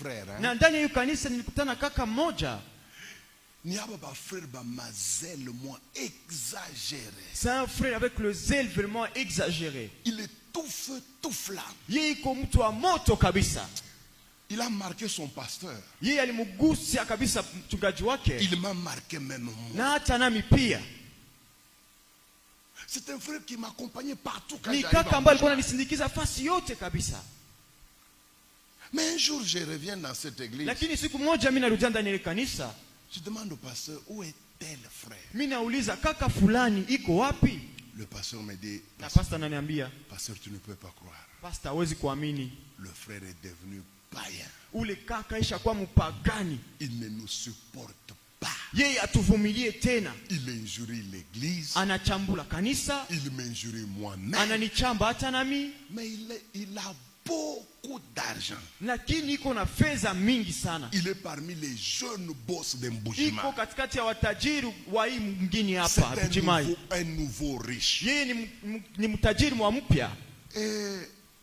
frère. Na ndani ya kanisa nilikutana kaka mmoja. Ni aba frère ba mazel moins exagéré. C'est un frère avec le zèle vraiment exagéré. Il est tout feu, tout flamme. Yeye iko mtu wa moto kabisa. Il a marqué son pasteur. Yeye alimgusia kabisa mchungaji wake. Il m'a marqué même moi. Na hata nami pia. C'est un frère qui m'accompagnait partout quand Ni j'arrive. kaka ambaye alikuwa ananisindikiza fasi yote kabisa. Mais un jour je reviens dans cette église. Lakini siku moja mimi narudia ndani ya kanisa. Je demande au pasteur, où est tel frère? Mimi nauliza kaka fulani iko wapi? Le pasteur me dit, Na pastor ananiambia, pasteur, tu ne peux pas croire. pastor hawezi kuamini. Le frère est devenu païen. Ule kaka isha kuwa mpagani. Il ne nous supporte pas. Yeye atuvumilie tena. Il injurie l'église. Anachambula kanisa. Il m'injurie moi-même. Ananichamba hata nami. Mais il a beaucoup d'argent. Lakini iko na fedha mingi sana. Il est parmi les jeunes boss de Iko Mbujima. katikati ya watajiri wa hii mngini C'est hapa Mbujimai. un nouveau riche. Yeye ni mtajiri mwa mpya. Et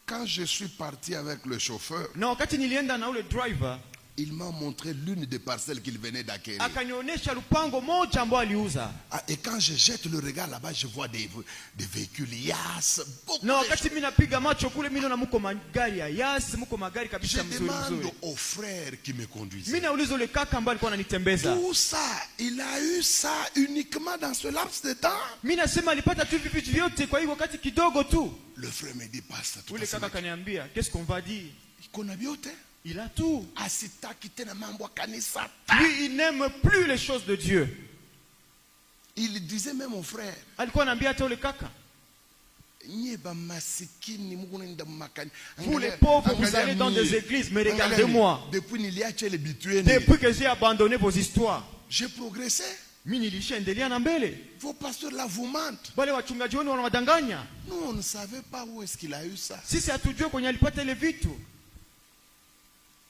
quand je suis parti avec le chauffeur, Na wakati nilienda na ule driver, il m'a montré l'une des parcelles qu'il venait d'acquérir. akanionyesha lupango moja ambao aliuza. Et quand je jette le regard là-bas, je vois des véhicules Yass, beaucoup Na de wakati choses. mimi napiga macho kule, mimi naona mko magari ya Yas, mko magari Je kabisa mzuri demande mzuri. au frère qui me conduisait. Mimi nauliza ule kaka ambaye alikuwa ananitembeza. Tout ça, il a eu ça uniquement dans ce laps de temps. Mimi nasema alipata tu vitu vyote kwa hiyo wakati kidogo tu. Le frère me dit, pasteur, tout Ule kaka kaniambia, qu'est-ce qu'on va dire? qu'on a bien. Il a tout. Asitaki tena mambo ya kanisa. Lui, il n'aime plus les choses de Dieu. Il disait même au frère, Alikuwa anambia hata ule kaka, vous les pauvres, vous allez dans des églises, mais regardez-moi. Depuis que j'ai abandonné vos histoires, j'ai progressé. mimi nilishaendelea na mbele. Vos pasteurs là vous mentent. Wale wachungaji wenu wanawadanganya. Nous on ne savait pas où est-ce qu'il a eu ça. Sisi hatujui kwenye alipata ile vitu.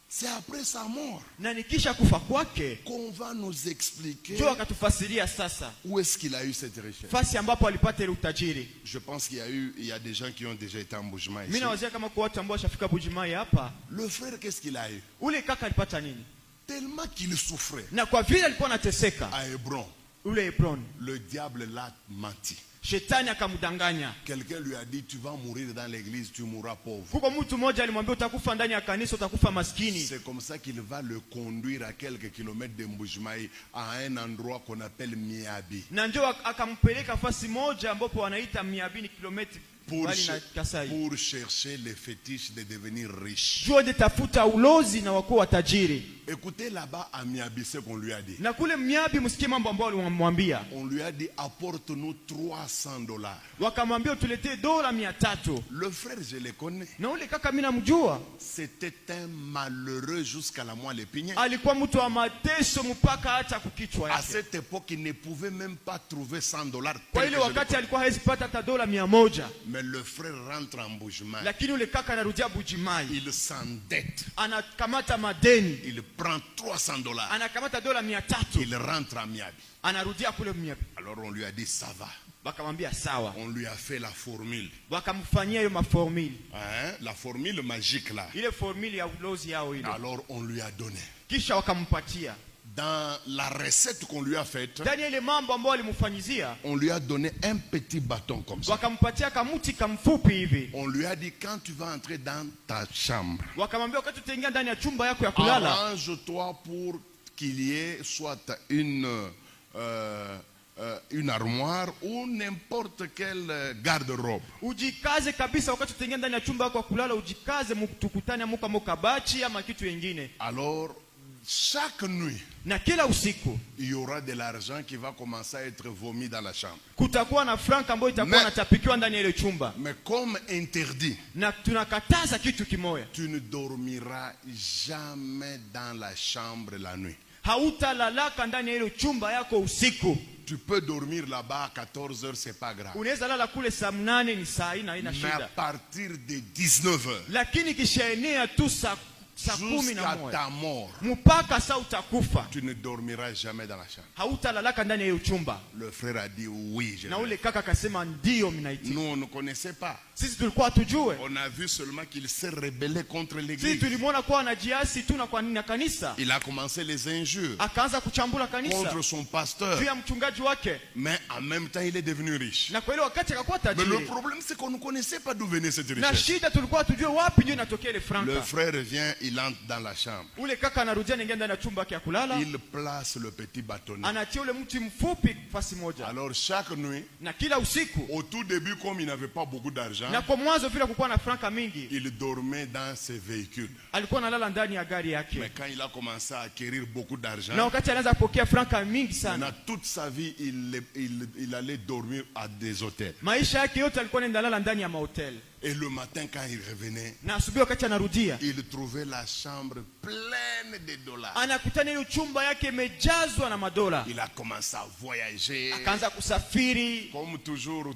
C'est après sa mort Na nikisha kufa kwake qu'on va nous expliquer ndio akatufasiria sasa où est-ce qu'il a eu cette richesse. fasi ambapo alipata ile utajiri. Je pense qu'il y a des gens qui ont déjà été en Mbujima ici. Mimi nawazia kama kwa watu ambao washafika Mbujimai hapa. Le frère, qu'est-ce qu'il a eu? Ule kaka alipata nini? Tellement qu'il souffrait. Na kwa vile alikuwa anateseka, À Hébron, ule Hebron, le diable l'a menti. shetani akamdanganya. Quelqu'un lui a dit, tu vas mourir dans l'église, tu mourras pauvre. Kuko mtu mmoja alimwambia utakufa ndani ya kanisa, utakufa maskini. C'est comme ça qu'il va le conduire à quelques kilomètres de Mbujimai à un endroit qu'on appelle Miabi. Na ndio akampeleka fasi moja ambapo wanaita Miabi, kilomita Pour mbali na Kasai. chercher les fétiches de devenir riche. Jua de tafuta ulozi na wako watajiri. Écoutez là-bas à Miabi ce qu'on lui a dit. Na kule Miabi msikie mambo ambayo walimwambia. On lui a dit apporte-nous $300. Wakamwambia tuletee dola 300. Le frère, je le connais. Na ule kaka mimi namjua. C'était un malheureux jusqu'à la moelle épinière. Alikuwa mtu wa mateso mpaka hata kukichwa À yake. cette époque, il ne pouvait même pas trouver $100. Kwa ile wakati alikuwa hawezi pata hata dola 100. Mais le frère rentre en Mbujimai. Lakini ule kaka anarudia Mbujimai. Il s'endette. Anakamata madeni. Il prend $300. Anakamata dola 300. Il rentre à Miabi. Anarudia kule Miabi. Alors on lui a dit ça va. Wakamwambia sawa. On lui a fait la formule. Wakamfanyia hiyo maformule. Hein? La formule magique là. Ile formule ya ulozi yao ile. Alors on lui a donné. Kisha wakampatia. Dans la recette qu'on lui a faite, Ndani ile mambo ambayo alimfanyizia, on lui a donné un petit bâton comme ça. wakampatia kamuti kamfupi hivi. On lui a dit quand tu vas entrer dans ta chambre, Wakamwambia wakati utaingia ndani ya chumba yako ya kulala, arrange-toi pour qu'il y ait soit une armoire ou n'importe quelle garde-robe. ujikaze kabisa wakati utaingia ndani ya chumba yako ya kulala, ujikaze mtukutane amuka mokabachi ama kitu kingine. Alors chaque nuit, Na kila usiku il y aura de l'argent qui va commencer à être vomi dans la chambre. kutakuwa na franka ambayo itakuwa natapikiwa ndani ya ile chumba. Mais comme interdit, Na tunakataza kitu kimoja. tu ne dormiras jamais dans la chambre la nuit. Hautalalaka ndani ya ile chumba yako usiku. Tu peux dormir là-bas à 14 heures, c'est pas grave. Unaweza lala kule saa 8 ni saa ina Mais à shida. partir de 19 heures, Lakini kishaenea tu saa jusqu'à ta mort, mpaka saa utakufa, tu ne dormiras jamais dans la chambre. hautalalaka ndani ya chumba. Le frère a dit oui. Na ule kaka akasema ndio mnaitika. Nous on ne connaissait pas. Sisi tulikuwa tujue. On a vu seulement qu'il s'est rebellé contre l'église. Sisi tulimwona kwa anajiasi tu na kwa nini kanisa. Il a commencé les injures. Akaanza kuchambula kanisa contre son pasteur. Juu ya mchungaji wake. Mais en même temps il est devenu riche. Na kwa ile wakati akakuwa tajiri. Mais le problème c'est qu'on ne connaissait pas d'où venait cette richesse. Na shida tulikuwa tujue wapi ndio inatokea ile franka. Le frère vient, il entre dans la chambre. Ule kaka anarudia ningia ndani ya chumba yake ya kulala. Il place le petit bâtonnet. Anatia ule mti mfupi fasi moja. Alors chaque nuit, na kila usiku, au tout début comme il n'avait pas beaucoup d'argent, na kwa mwanzo vile kukuwa na franka mingi, il dormait dans ses véhicules. Alikuwa analala ndani ya gari yake. Mais quand il a commencé à acquérir beaucoup d'argent, na wakati anaanza kupokea franka mingi sana, toute sa vie il allait dormir à des hôtels. Maisha yake yote alikuwa analala ndani ya mahoteli. Et le matin quand il revenait, na asubuhi wakati anarudia, il trouvait la chambre pleine de dollars. Anakutana hiyo chumba yake imejazwa na madola. Il a commencé à voyager. Akaanza kusafiri. Comme toujours,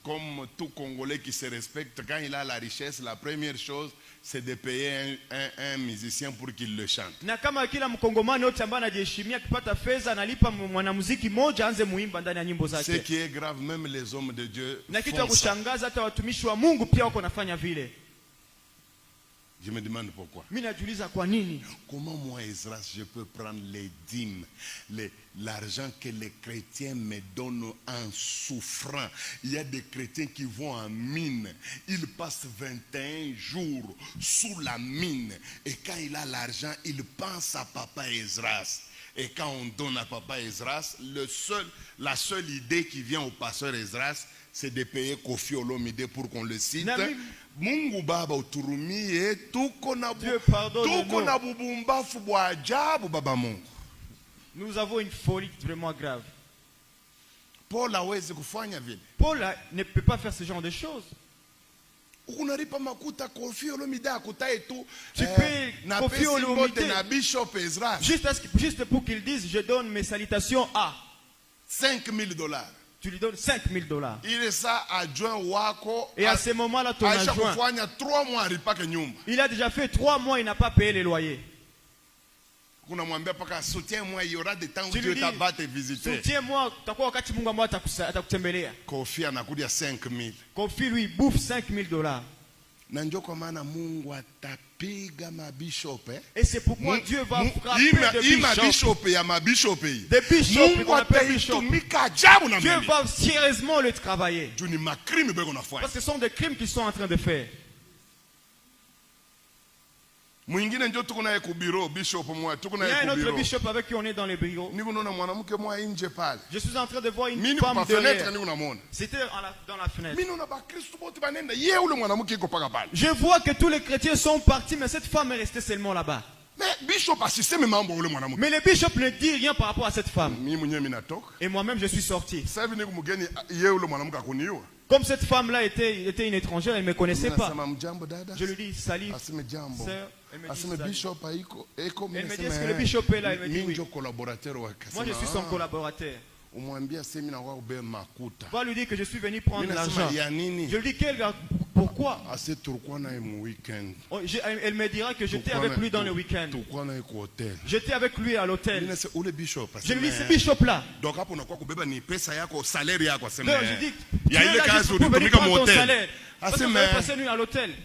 comme tout Congolais qui se respecte, quand il a la richesse, la première chose, c'est de payer un musicien pour qu'il le chante. Na kama kila mkongomani yote ambaye anajiheshimia akipata fedha analipa mwanamuziki mmoja anze muimba ndani ya nyimbo zake. Ce qui est grave, même les hommes de Dieu. Na kitu cha kushangaza hata watumishi wa Mungu pia wako nafanya vile. Je me demande pourquoi. Mimi najiuliza kwa nini? Comment moi, Ezra, je peux prendre les dîmes, l'argent que les chrétiens me donnent en souffrant? Il y a des chrétiens qui vont en mine. Ils passent 21 jours sous la mine. Et quand il a l'argent, il pense à Papa Ezras. Et quand on donne à Papa Ezras, la seule idée qui vient au pasteur Ezras, c'est de payer Kofi Olomide pour qu'on le cite. Mungu baba uturumie, tuko na bubumbafu bwa ajabu baba Mungu. Nous avons une folie vraiment grave. Paul hawezi kufanya vile. Paul ne peut pas faire ce genre de choses. Unalipa makuta Kofi Olomide akutae tu. Tu payes Kofi Olomide na Bishop Ezra. Juste pour qu'il dise je donne mes salutations à $5,000. Tu lui donnes $5,000. Et à ce moment-là, ton adjoint, il a déjà fait 3 mois, il n'a pas payé les loyers. Soutiens-moi, il y aura des temps où Dieu va te visiter. Soutiens-moi, Kofi anakudia 5,000. Kofi lui bouffe $5,000. Et c'est pourquoi Dieu va frapper des bishops. Des bishops. Dieu va sérieusement le travailler. Parce que ce sont des crimes qu'ils sont en train de faire. Il y a un autre bishop avec qui on est dans les bureaux. Je suis en train de voir une femme derrière. C'était dans la fenêtre. Je vois que tous les chrétiens sont partis, mais cette femme est restée seulement là-bas. Mais le bishop ne dit rien par rapport à cette femme. Et moi-même je suis sorti. Comme cette femme-là était une étrangère, elle ne me connaissait pas. Je lui dis salut, sœur. Elle me dit est-ce que le bishop est là? Elle me dit oui. Moi je suis son collaborateur. Va lui dire que je suis venu prendre l'argent. Je lui dis pourquoi? Elle me dira que j'étais avec lui dans le week-end. J'étais avec lui à l'hôtel. Je lui dis ce bishop là. Donc je dis tu es là juste pour venir prendre ton salaire. Parce que vous avez passé nuit à l'hôtel.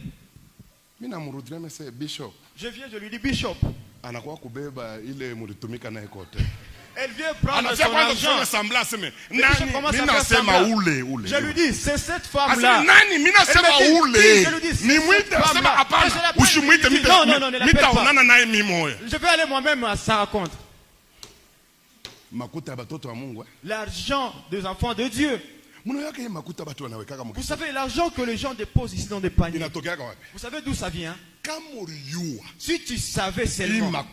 Je viens, je lui dis bishop. Elle vient prendre son argent. Je lui dis, c'est cette femme-là. Je lui dis, c'est cette femme-là. Non, ne l'appelle pas. Je vais aller moi-même à sa rencontre. L'argent des enfants de Dieu. Vous savez, l'argent que les gens déposent ici dans des paniers. Vous savez d'où ça vient? Si tu savais seulement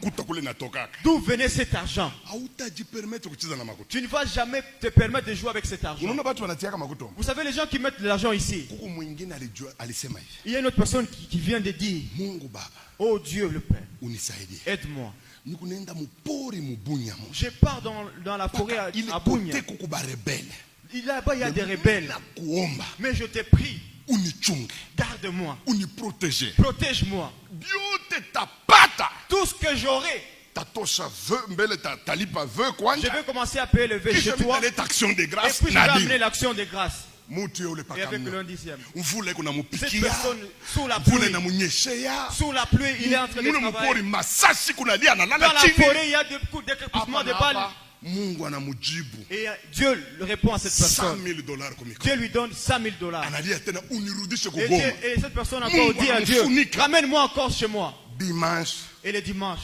d'où venait cet argent, tu ne vas jamais te permettre de jouer avec cet argent. Vous savez, les gens qui mettent de l'argent ici, il y a une autre personne qui vient de dire, oh Dieu le Père, aide-moi. Je pars dans la forêt à Bunya. Là-bas, il y a des rebelles. Mais je te prie, garde-moi, protège-moi. tout ce que j'aurai. Je vais commencer à payer le vœu chez toi. Et puis je vais amener l'action de grâce. Et avec le 10e. Cette personne, sous la pluie, il est en train de travailler. Dans la forêt, il y a des coups d'écrépissement de balles. Et Dieu répond à cette personne. Dieu lui donne $100,000. Et cette personne encore dit à Dieu, ramène-moi encore chez moi. Et le dimanche,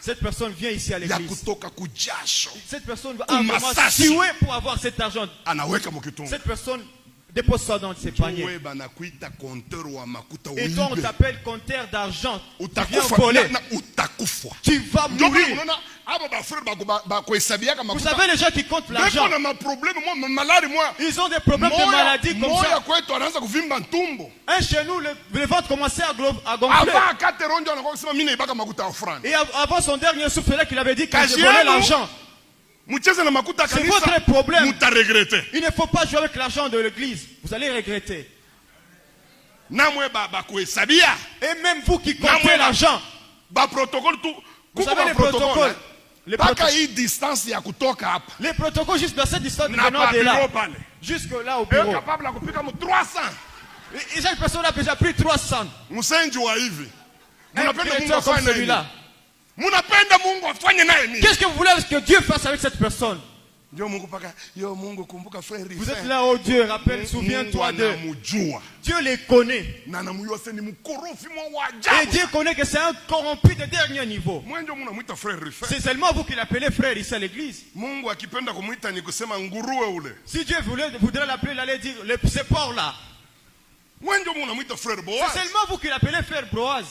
cette personne vient ici à l'église. Cette personne va vraiment suer pour avoir cet argent. Cette personne dépose ça dans ses paniers. Et toi, on t'appelle compteur d'argent. Tu viens voler. Tu vas mourir. Vous savez, les gens qui comptent l'argent, ils ont des problèmes de maladie comme ça. Et chez nous, le ventre commençait à gonfler. Et avant son dernier souffle, là qu'il avait dit qu'il volait l'argent. C'est votre problème. Il ne faut pas jouer avec l'argent de l'église. Vous allez regretter. Et même vous qui comptez l'argent, vous savez les protocoles. Les protocoles juste dans cette distance de là. Jusque là au bureau. Et cette personne a déjà pris 300. Un directeur comme celui-là. Qu'est-ce que vous voulez que Dieu fasse avec cette personne? Vous êtes là, oh Dieu, rappelle, souviens-toi de Dieu les connaît. Et Dieu connaît que c'est un corrompu de dernier niveau. C'est seulement vous qui l'appelez frère ici à l'église. Si Dieu voudrait l'appeler, il allait dire ce porc-là. C'est seulement vous qui l'appelez frère Boaz.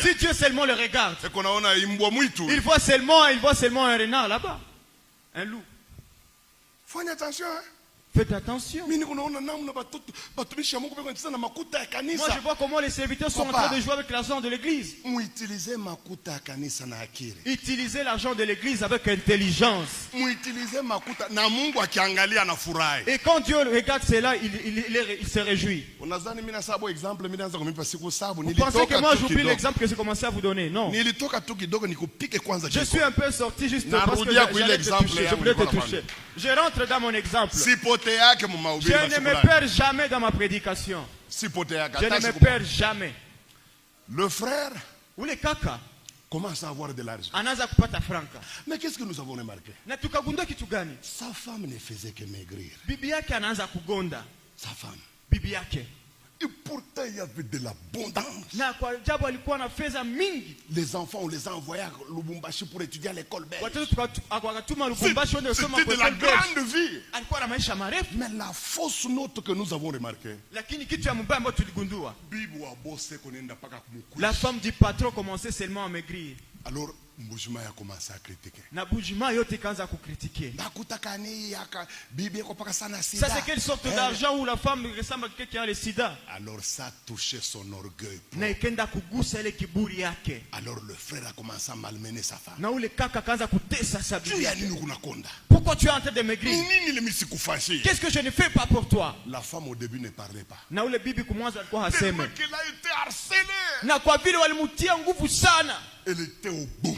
Si Dieu seulement le regarde, il voit seulement un renard là-bas. Un loup. Faites attention. Moi, je vois comment les serviteurs sont en train de jouer avec l'argent de l'église. Utilisez l'argent de l'église avec intelligence. Et quand Dieu regarde cela, il se réjouit. Vous pensez que moi j'oublie l'exemple que j'ai commencé à vous donner? Non. Je suis un peu sorti juste parce que je voulais te toucher. Je rentre dans mon exemple. Je ne me perds jamais dans ma prédication. Je ne me perds jamais. Le frère ou les kaka commence à avoir de l'argent. Mais qu'est-ce que nous avons remarqué? Sa femme ne faisait que maigrir. Sa femme. Et pourtant il y avait de l'abondance. Les enfants, on les a envoyés à Lubumbashi pour étudier à l'école belge. C'était de la grande vie. Mais la fausse note que nous avons remarquée, la femme du patron commençait seulement à maigrir. Alors Mbujima a commencé à critiquer. Ça c'est quelle sorte d'argent où la femme ressemble à quelqu'un qui a le sida? Alors ça a touché son orgueil. Alors le frère a commencé à malmener sa femme. Pourquoi tu es en train de maigrir? Qu'est-ce que je ne fais pas pour toi? La femme au début ne parlait pas. Tellement qu'elle a été harcelée. Elle était au bout.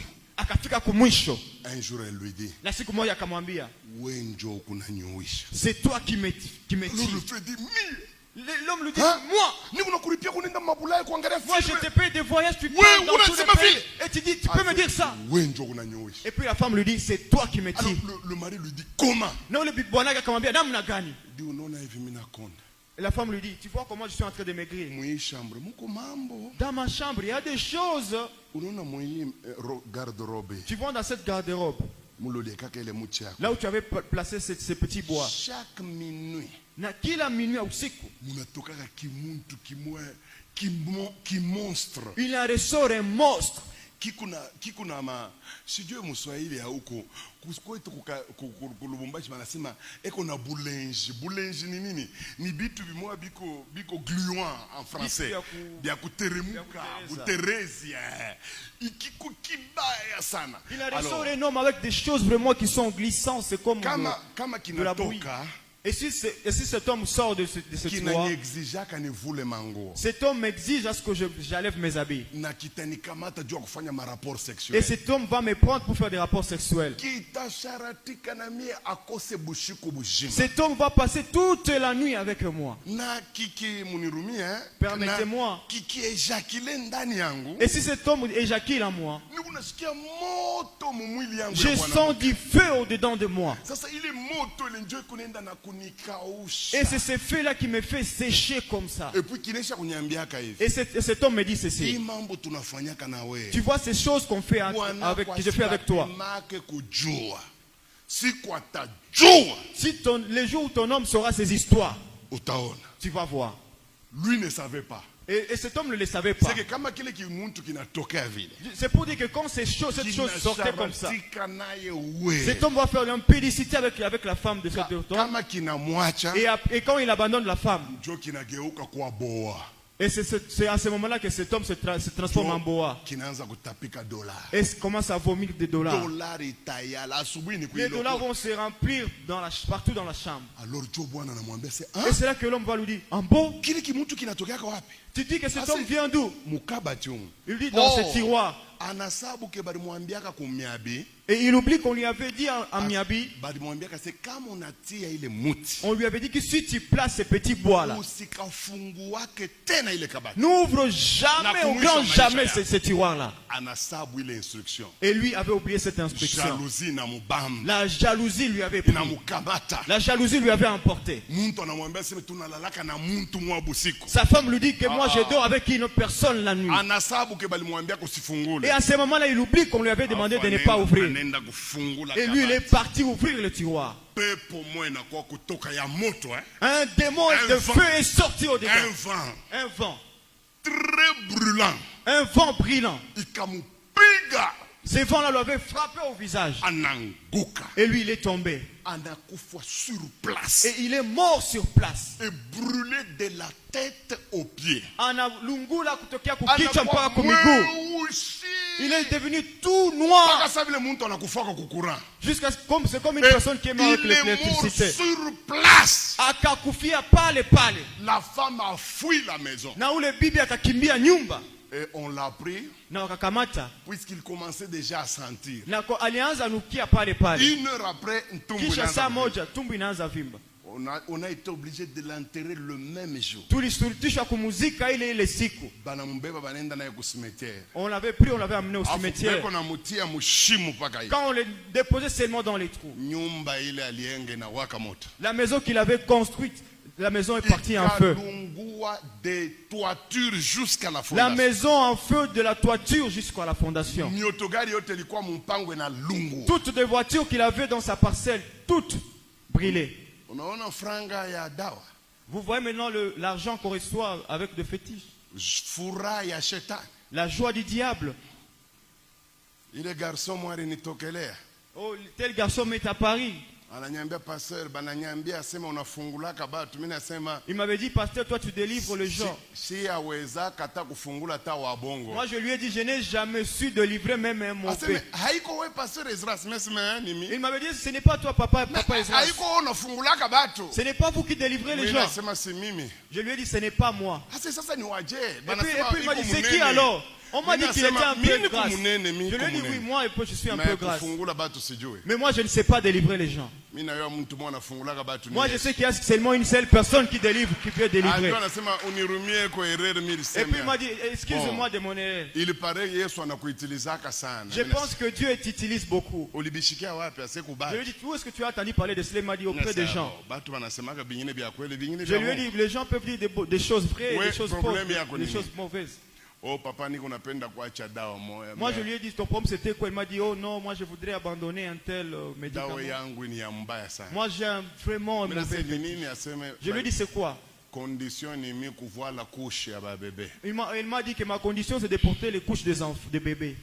Un jour elle lui dit, c'est toi qui me tires. L'homme lui dit, moi je te paye des voyages, tu pars dans tous les pays. Et tu dis, tu peux me dire ça? Et puis la femme lui dit, c'est toi qui me tires. Le mari lui dit, comment? Et la femme lui dit, tu vois comment je suis en train de maigrir? Dans ma chambre, il y a des choses. Tu vois dans cette garde-robe, là où tu avais placé ces petits bois. Chaque minuit, il en ressort un monstre. sijue Mswahili ya huko kwetu kulubumbashi wanasema eko na bulenji. Bulenji ni nini? Ni bitu bimoya biko gluant en français. Bia kuteremuka, buterezi. Ikiko kibaya sana. Il a ressort un homme avec des choses vraiment qui sont glissantes, c'est comme kama de la bouillie. Et si cet homme sort de ce tiroir, cet homme exige à ce que j'enlève mes habits. Et cet homme va me prendre pour faire des rapports sexuels. Cet homme va passer toute la nuit avec moi. Permettez-moi. Et si cet homme éjacule en moi, je sens du feu au-dedans de moi. Et c'est ce feu-là qui me fait sécher comme ça. Et cet homme me dit ceci. Tu vois ces choses qu'on fait que je fais avec toi. Si les jours où ton homme saura ces histoires, tu vas voir. Lui ne savait pas. Et cet homme ne le savait pas. C'est pour dire que quand cette chose sortait comme ça, cet homme va faire une pédicité avec la femme de cet homme. Et quand il abandonne la femme, et c'est à ce moment-là que cet homme se transforme en boa. Et commence à vomir des dollars. Les dollars vont se remplir partout dans la chambre. Et c'est là que l'homme va lui dire, en beau, tu dis que cet homme vient d'où? Il dit dans ce tiroir. Et il oublie qu'on lui avait dit en Miabi. On lui avait dit que si tu places ces petits bois là, n'ouvre jamais au grand jamais ce tiroir là. Et lui avait oublié cette instruction. La jalousie lui avait pris. La jalousie lui avait emporté. Sa femme lui dit que moi je dors avec une personne la nuit. Et à ce moment-là, il oublie qu'on lui avait demandé de ne pas ouvrir. Et lui, il est parti ouvrir le tiroir. Un démon de feu est sorti au-dedans. Un vent. Très brûlant. Un vent brillant. Ce vent-là lui avait frappé au visage. Et lui, il est tombé. Sur place. Et il est mort sur place. Et brûlé de la tête aux pieds. Il est devenu tout noir. Jusqu'à c'est comme une personne qui est morte avec l'électricité. Sur place. La femme a fui la maison. Et on l'a pris. Puisqu'il commençait déjà à sentir. 1 heure après, on a été obligé de l'enterrer le même jour. On l'avait pris, on l'avait amené au cimetière. Quand on le déposait seulement dans les trous. La maison qu'il avait construite, la maison est partie en feu. La maison en feu de la toiture jusqu'à la fondation. Toutes les voitures qu'il avait dans sa parcelle, toutes brûlées. Vous voyez maintenant l'argent qu'on reçoit avec des fétiches. La joie du diable. Oh, tel garçon m'est à Paris. Il m'avait dit, pasteur, toi tu délivres les gens. Moi je lui ai dit, je n'ai jamais su délivrer même un mot. Il m'avait dit, ce n'est pas toi papa Ezra. Ce n'est pas vous qui délivrez les gens. Je lui ai dit, ce n'est pas moi. Et puis il m'a dit, c'est qui alors? On m'a dit qu'il était un peu grâce. Je lui ai dit, oui, moi je suis un peu grâce. Mais moi je ne sais pas délivrer les gens. Moi je sais qu'il y a seulement une seule personne qui délivre, qui peut délivrer. Et puis il m'a dit, excuse-moi de mon erreur. Je pense que Dieu t'utilise beaucoup. Je lui ai dit, où est-ce que tu as entendu parler de cela? Il m'a dit, auprès des gens. Je lui ai dit, les gens peuvent dire des choses vraies et des choses fausses, des choses mauvaises. Oh papa, moi je lui ai dit ton problème c'était quoi? Il m'a dit oh non, moi je voudrais abandonner un tel médicament. Moi j'ai vraiment un mauvais. Je lui ai dit c'est quoi? Il m'a dit que ma condition c'est de porter les couches des bébés.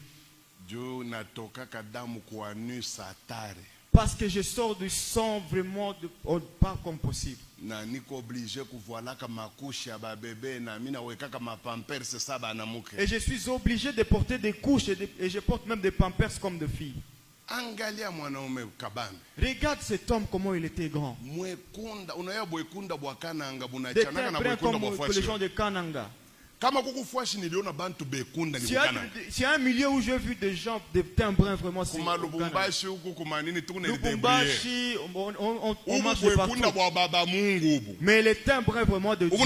Parce que je sors du sang vraiment pas comme possible. Et je suis obligé de porter des couches et je porte même des pampers comme de filles. Regarde cet homme, comment il était grand. Des terres comme que les gens de Kananga. S'il y a un milieu où j'ai vu des gens de teint brun vraiment, c'est Lubumbashi, on marche de partout. Mais les teints bruns vraiment de Dieu.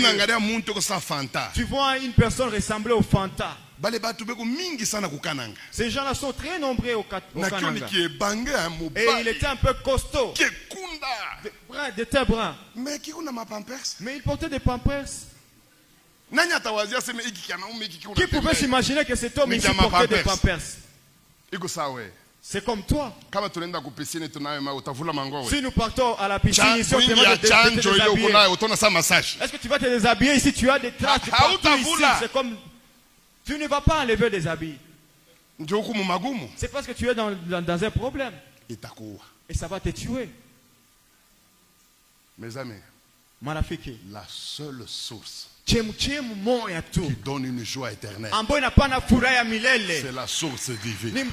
Tu vois une personne ressembler au Fanta. Ces gens-là sont très nombreux au Kananga. Et il était un peu costaud. De teint brun. Mais il portait des pampers. Qui pouvait s'imaginer que cet homme ici portait des pampers? C'est comme toi. Si nous partons à la piscine ici, est-ce que tu vas te déshabiller ici? Tu as des traces partout ici. C'est comme... Tu ne vas pas enlever des habits. C'est parce que tu es dans un problème. Et ça va te tuer. Mes amis, la seule source qui donne une joie éternelle, c'est la source divine.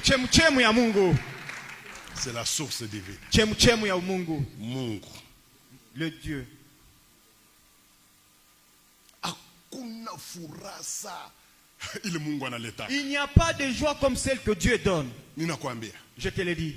C'est la source divine. Mungu. Le Dieu. Il n'y a pas de joie comme celle que Dieu donne. Je te l'ai dit.